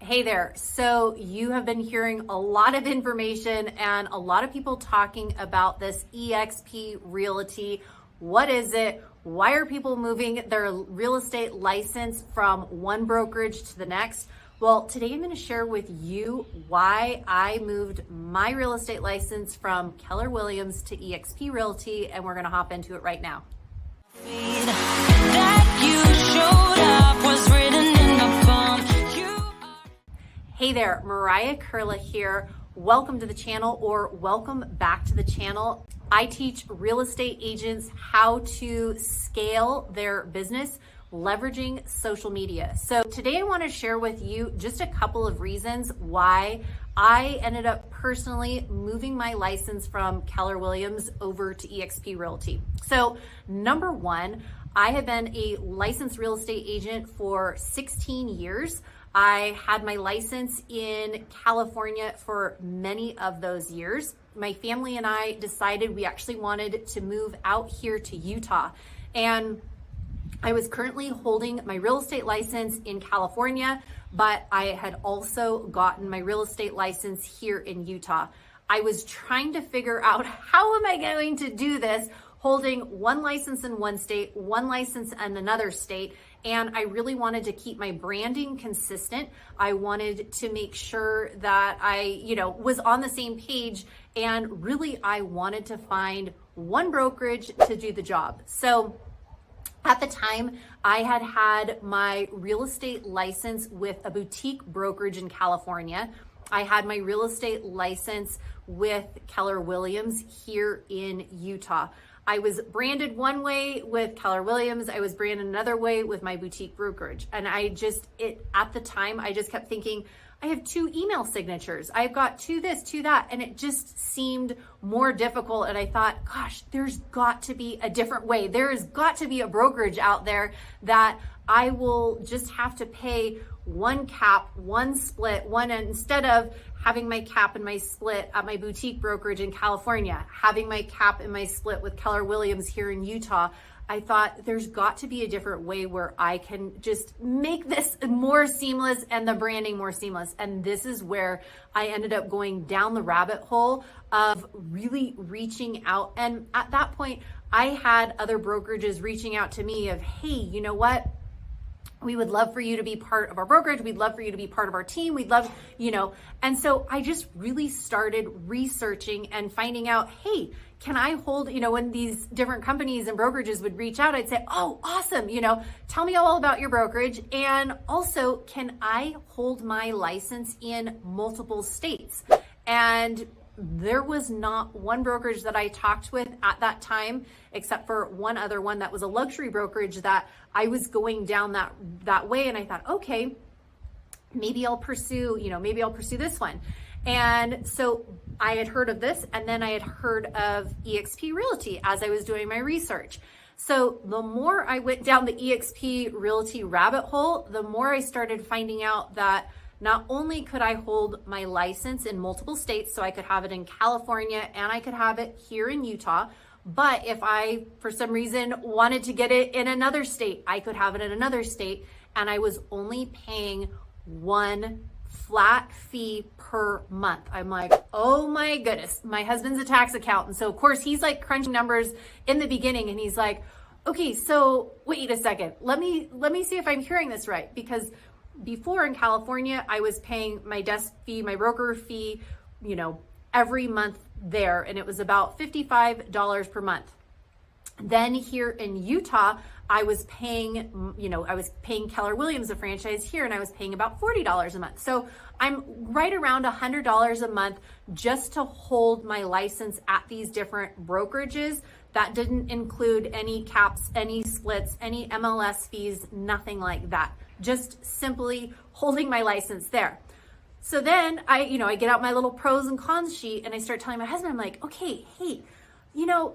Hey there. So you have been hearing a lot of information and a lot of people talking about this eXp Realty. What is it? Why are people moving their real estate license from one brokerage to the next? Well, today I'm going to share with you why I moved my real estate license from Keller Williams to eXp Realty, and we're going to hop into it right now. Hey there, Mariah K here. Welcome to the channel, or welcome back to the channel. I teach real estate agents how to scale their business leveraging social media. So today I want to share with you just a couple of reasons why I ended up personally moving my license from Keller Williams over to eXp Realty. So number one, I have been a licensed real estate agent for 16 years. I had my license in California for many of those years. My family and I decided we actually wanted to move out here to Utah. And I was currently holding my real estate license in California, but I had also gotten my real estate license here in Utah. I was trying to figure out, how am I going to do this holding one license in one state, one license in another state? And I really wanted to keep my branding consistent. I wanted to make sure that I, was on the same page, and really I wanted to find one brokerage to do the job. So at the time, I had my real estate license with a boutique brokerage in California. I had my real estate license with Keller Williams here in Utah. I was branded one way with Keller Williams. I was branded another way with my boutique brokerage. And at the time, I just kept thinking, I have two email signatures. I've got two this, two that. And it just seemed more difficult. And I thought, gosh, there's got to be a different way. There has got to be a brokerage out there that I will just have to pay one cap, one split, instead of having my cap and my split at my boutique brokerage in California, having my cap and my split with Keller Williams here in Utah. I thought there's got to be a different way where I can just make this more seamless and the branding more seamless. And this is where I ended up going down the rabbit hole of really reaching out. And at that point, I had other brokerages reaching out to me of, hey, you know what? We would love for you to be part of our brokerage. We'd love for you to be part of our team. We'd love, And so I just really started researching and finding out, hey, can I hold, when these different companies and brokerages would reach out, I'd say, oh, awesome. Tell me all about your brokerage. And also, can I hold my license in multiple states? And there was not one brokerage that I talked with at that time, except for one other one that was a luxury brokerage that I was going down that way. And I thought, okay, maybe I'll pursue this one. And so I had heard of this, and then I had heard of eXp Realty as I was doing my research. So the more I went down the eXp Realty rabbit hole, the more I started finding out that not only could I hold my license in multiple states, so I could have it in California and I could have it here in Utah, but if I, for some reason, wanted to get it in another state, I could have it in another state, and I was only paying one flat fee per month. I'm like, oh my goodness. My husband's a tax accountant, so of course he's like crunching numbers in the beginning, and he's like, okay, so wait a second. Let me see if I'm hearing this right, because before in California, I was paying my desk fee, my broker fee, every month there, and it was about $55 per month. Then here in Utah, I was paying Keller Williams a franchise here, and I was paying about $40 a month. So I'm right around $100 a month just to hold my license at these different brokerages. That didn't include any caps, any splits, any MLS fees, nothing like that. Just simply holding my license there. So then I get out my little pros and cons sheet, and I start telling my husband, I'm like, okay, hey,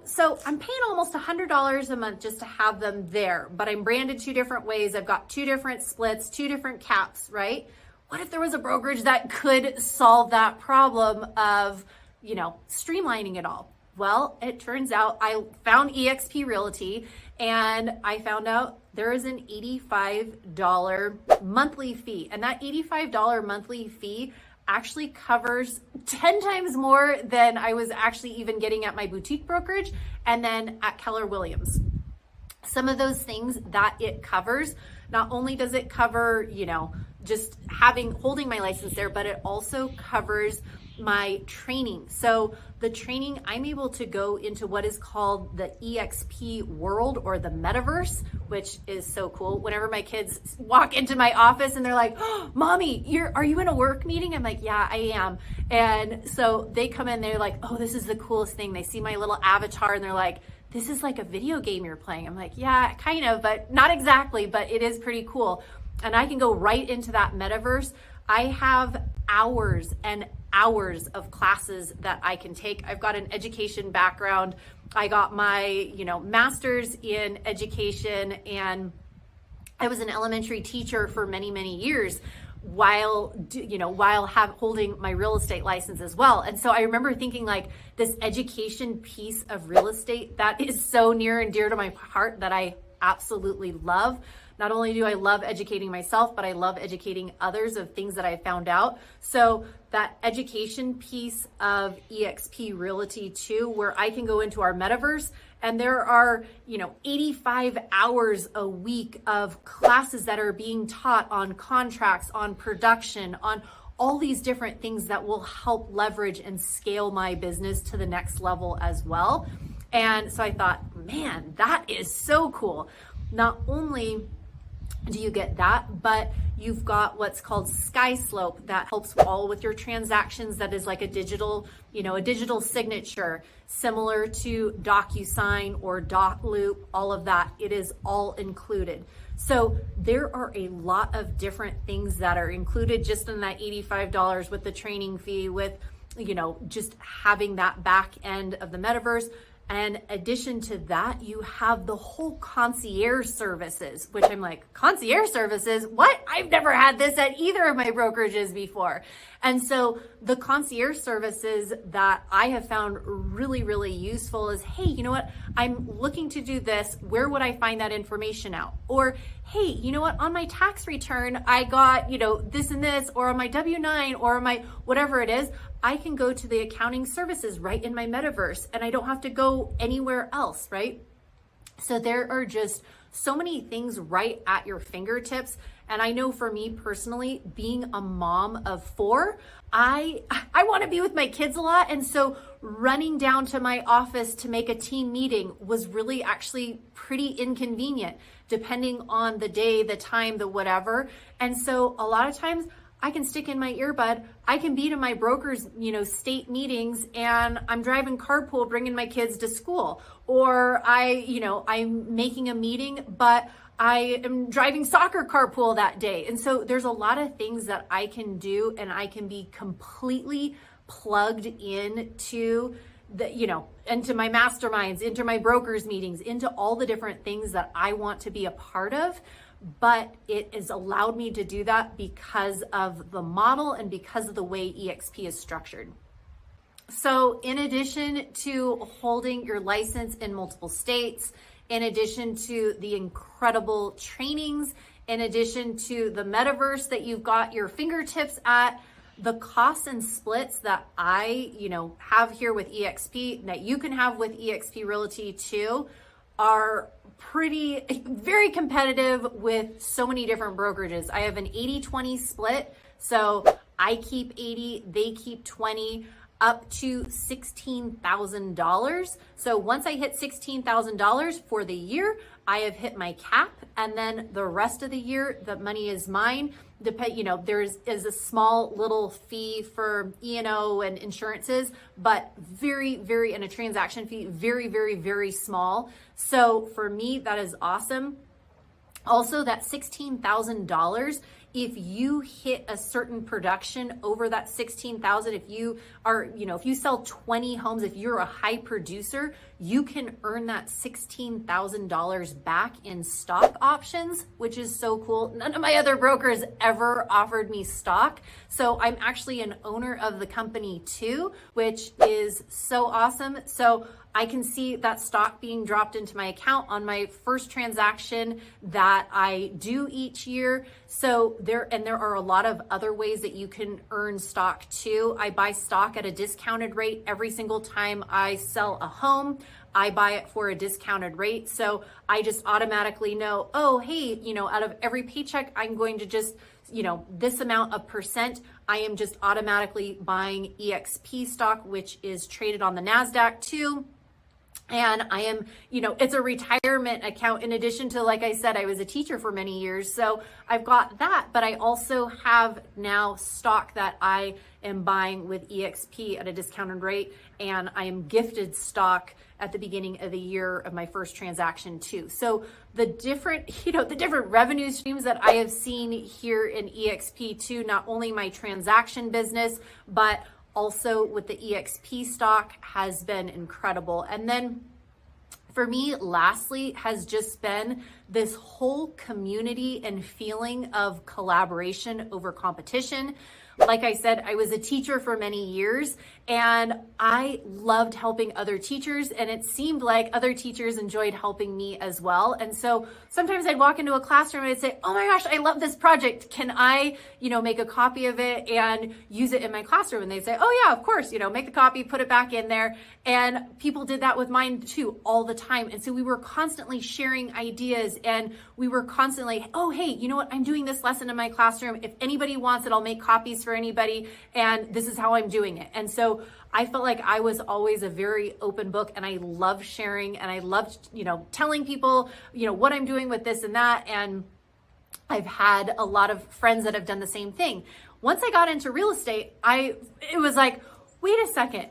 so I'm paying almost $100 a month just to have them there, but I'm branded two different ways. I've got two different splits, two different caps, right? What if there was a brokerage that could solve that problem of, streamlining it all? Well, it turns out I found eXp Realty and I found out there is an $85 monthly fee. And that $85 monthly fee actually covers 10 times more than I was actually even getting at my boutique brokerage and then at Keller Williams. Some of those things that it covers, not only does it cover, just holding my license there, but it also covers my training. So the training, I'm able to go into what is called the eXp world or the metaverse, which is so cool. Whenever my kids walk into my office and they're like, oh, Mommy, are you in a work meeting? I'm like, yeah, I am. And so they come in, they're like, oh, this is the coolest thing. They see my little avatar and they're like, this is like a video game you're playing. I'm like, yeah, kind of, but not exactly, but it is pretty cool. And I can go right into that metaverse. I have hours and hours of classes that I can take. I've got an education background. I got my, master's in education, and I was an elementary teacher for many, many years while holding my real estate license as well. And so I remember thinking like this education piece of real estate that is so near and dear to my heart that I absolutely love. Not only do I love educating myself, but I love educating others of things that I found out. So that education piece of eXp Realty too, where I can go into our metaverse and there are, 85 hours a week of classes that are being taught on contracts, on production, on all these different things that will help leverage and scale my business to the next level as well. And so I thought, man, that is so cool. Not only do you get that, but you've got what's called SkySlope that helps all with your transactions. That is like a digital signature, similar to DocuSign or DocLoop, all of that. It is all included. So there are a lot of different things that are included just in that $85 with the training fee, with, just having that back end of the metaverse. And addition to that, you have the whole concierge services, which I'm like, concierge services? What? I've never had this at either of my brokerages before. And so the concierge services that I have found really, really useful is, hey, you know what? I'm looking to do this. Where would I find that information out? Or, hey, you know what? On my tax return, I got, this and this, or on my W-9, or on my whatever it is, I can go to the accounting services right in my metaverse and I don't have to go anywhere else, right? So there are just so many things right at your fingertips. And I know for me personally, being a mom of 4, I want to be with my kids a lot. And so running down to my office to make a team meeting was really actually pretty inconvenient, depending on the day, the time, the whatever. And so a lot of times I can stick in my earbud. I can be to my broker's, state meetings, and I'm driving carpool, bringing my kids to school, or I'm making a meeting, but I am driving soccer carpool that day. And so there's a lot of things that I can do, and I can be completely plugged into into my masterminds, into my brokers meetings, into all the different things that I want to be a part of. But it has allowed me to do that because of the model and because of the way eXp is structured. So in addition to holding your license in multiple states, in addition to the incredible trainings, in addition to the metaverse that you've got your fingertips at, the costs and splits that I, have here with eXp, that you can have with eXp Realty too, are very competitive with so many different brokerages. I have an 80-20 split. So I keep 80, they keep 20, up to $16,000. So once I hit $16,000 for the year, I have hit my cap, and then the rest of the year, the money is mine. There is a small little fee for E&O and insurances, but very, very, and a transaction fee, very, very, very small. So for me, that is awesome. Also, that $16,000, if you hit a certain production over that $16,000, if you are, if you sell 20 homes, if you're a high producer, you can earn that $16,000 back in stock options, which is so cool. None of my other brokers ever offered me stock. So I'm actually an owner of the company too, which is so awesome. So I can see that stock being dropped into my account on my first transaction that I do each year. So there are a lot of other ways that you can earn stock too. I buy stock at a discounted rate every single time I sell a home. I buy it for a discounted rate. So I just automatically know, oh, hey, out of every paycheck, I'm going to just, this amount of percent, I am just automatically buying eXp stock, which is traded on the NASDAQ too. And I am, it's a retirement account in addition to, like I said, I was a teacher for many years. So I've got that, but I also have now stock that I am buying with eXp at a discounted rate. And I am gifted stock at the beginning of the year of my first transaction too. So the different, the different revenue streams that I have seen here in eXp too, not only my transaction business, but also with the eXp stock has been incredible. And then for me, lastly, has just been this whole community and feeling of collaboration over competition. Like I said, I was a teacher for many years and I loved helping other teachers, and it seemed like other teachers enjoyed helping me as well. And so sometimes I'd walk into a classroom and I'd say, oh my gosh, I love this project. Can I, make a copy of it and use it in my classroom? And they'd say, oh yeah, of course, make the copy, put it back in there. And people did that with mine too all the time. And so we were constantly sharing ideas, and we were constantly, oh, hey, you know what? I'm doing this lesson in my classroom. If anybody wants it, I'll make copies for anybody. And this is how I'm doing it. And so I felt like I was always a very open book, and I loved sharing, and I loved, telling people, what I'm doing with this and that. And I've had a lot of friends that have done the same thing. Once I got into real estate, it was like, wait a second.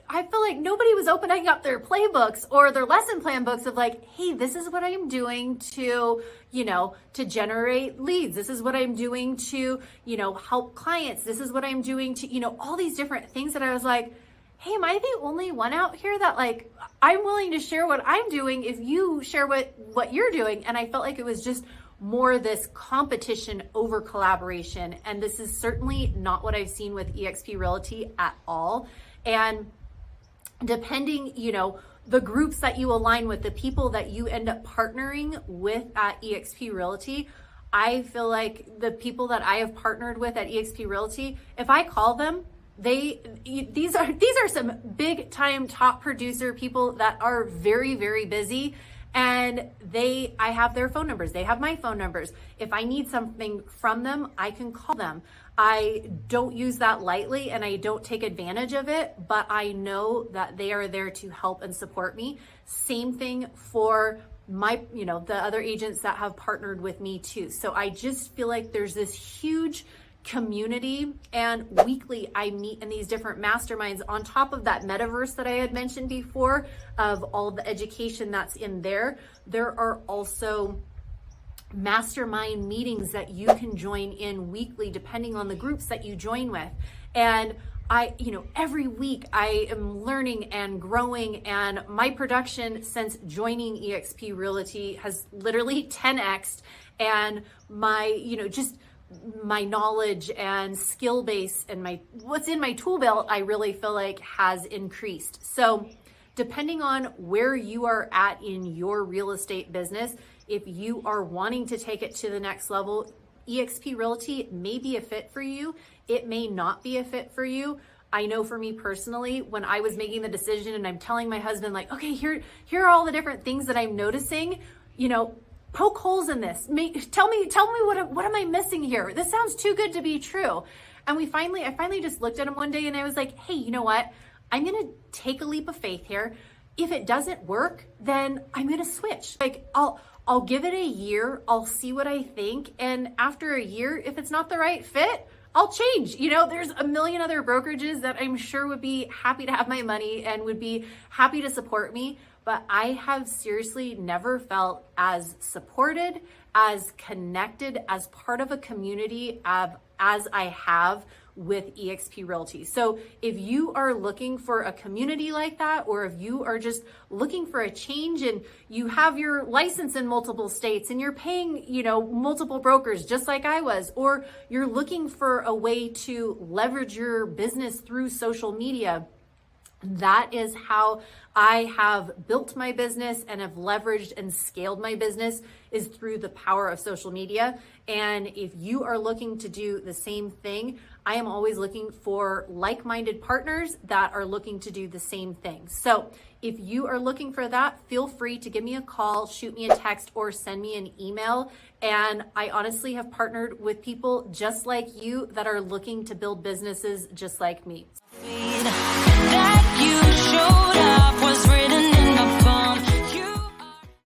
I feel like nobody was opening up their playbooks or their lesson plan books of like, hey, this is what I'm doing to, to generate leads. This is what I'm doing to, help clients. This is what I'm doing to, all these different things that I was like, hey, am I the only one out here that like, I'm willing to share what I'm doing if you share what you're doing? And I felt like it was just more this competition over collaboration. And this is certainly not what I've seen with eXp Realty at all. And depending, the groups that you align with, the people that you end up partnering with at eXp Realty, I feel like the people that I have partnered with at eXp Realty, if I call them, these are some big time top producer people that are very, very busy, and I have their phone numbers. They have my phone numbers. If I need something from them, I can call them. I don't use that lightly, and I don't take advantage of it, but I know that they are there to help and support me. Same thing for my, the other agents that have partnered with me too. So I just feel like there's this huge community, and weekly I meet in these different masterminds on top of that metaverse that I had mentioned before of all the education that's in there. There are also mastermind meetings that you can join in weekly depending on the groups that you join with. And every week I am learning and growing, and my production since joining eXp Realty has literally 10x'd, and my, just my knowledge and skill base and what's in my tool belt, I really feel like has increased. So depending on where you are at in your real estate business, if you are wanting to take it to the next level, eXp Realty may be a fit for you. It may not be a fit for you. I know for me personally, when I was making the decision and I'm telling my husband like, okay, here are all the different things that I'm noticing, poke holes in this. Tell me what am I missing here? This sounds too good to be true. And I finally just looked at him one day and I was like, hey, you know what? I'm going to take a leap of faith here. If it doesn't work, then I'm going to switch. Like I'll give it a year. I'll see what I think. And after a year, if it's not the right fit, I'll change. There's a million other brokerages that I'm sure would be happy to have my money and would be happy to support me. but I have seriously never felt as supported, as connected, as part of a community as I have with eXp Realty. So if you are looking for a community like that, or if you are just looking for a change and you have your license in multiple states and you're paying, multiple brokers just like I was, or you're looking for a way to leverage your business through social media, that is how I have built my business and have leveraged and scaled my business, is through the power of social media. And if you are looking to do the same thing, I am always looking for like-minded partners that are looking to do the same thing. So if you are looking for that, feel free to give me a call, shoot me a text, or send me an email. And I honestly have partnered with people just like you that are looking to build businesses just like me. That you showed up.